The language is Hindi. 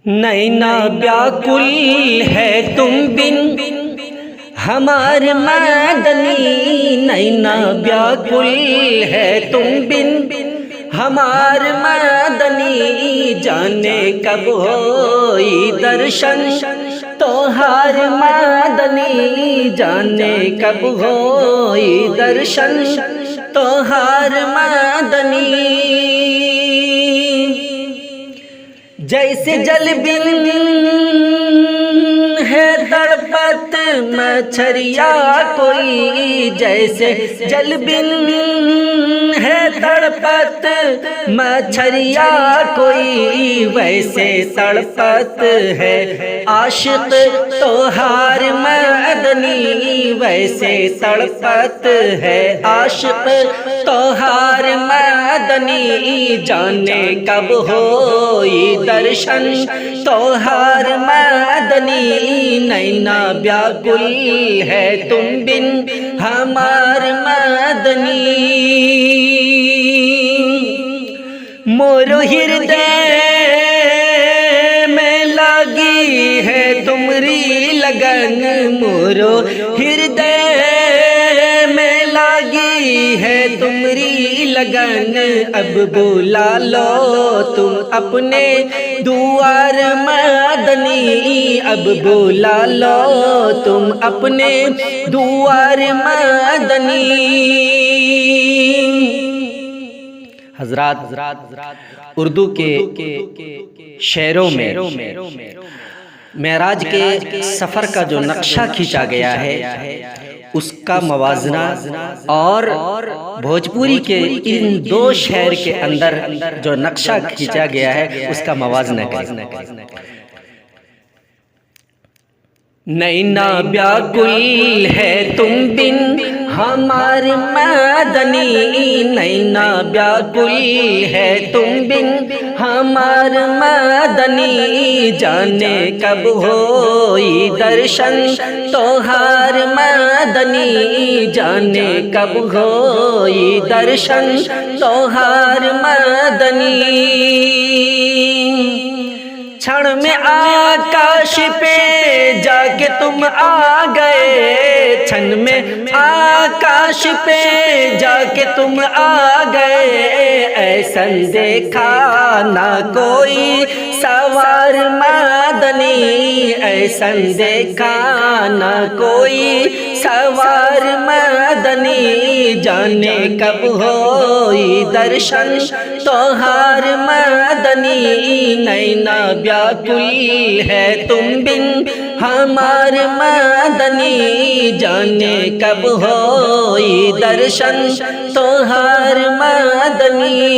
नैना व्याकुल है तुम बिन हमार मदनी। नैना व्याकुल है तुम बिन हमार मदनी। जाने कब होई दर्शन तोहार मदनी। जाने कब होई दर्शन तोहार मदनी। जैसे जल बिन है तड़पत मछरिया कोई। जैसे जल बिन है तड़पत मछरिया कोई। वैसे तड़पत है आशिक तोहार मदनी। वैसे तड़पत है आशिक तोहार मदनी। जाने कब होई दर्शन तोहार मदनी। नैना व्याकुल है तुम बिन हमार मदनी। मोरो हृदय में लगी है तुमरी लगन। मोरो हृदय में लगी है तुमरी लगन। अब बुला लो तुम अपने दुआर मदनी। अब बुला लो तुम अपने दुआर मदनी। हजरात उर्दू के शेरों में मेराज के सफ़र का जो नक्शा खींचा गया है उसका मवाजना और भोजपुरी के इन दो शहर के अंदर जो नक्शा खींचा गया है उसका मवाजना करें। नैना व्याकुल है तुम बिन हमार मदनी। नैना व्याकुल है तुम बिन हमार मदनी। जाने कब होई दर्शन तोहार मदनी। जाने कब होई दर्शन तोहार मदनी। क्षण में आकाश पे जाके तुम आ गए। क्षण में आकाश पे जाके तुम आ गए। ऐसन देखा ना कोई सवार मदनी। ऐसन देखा ना कोई सवार मदनी। जाने कब होई दर्शन तोहार मदनी। नैना व्याकुल है तुम बिन हमार मदनी। जाने कब होई दर्शन तोहार मदनी।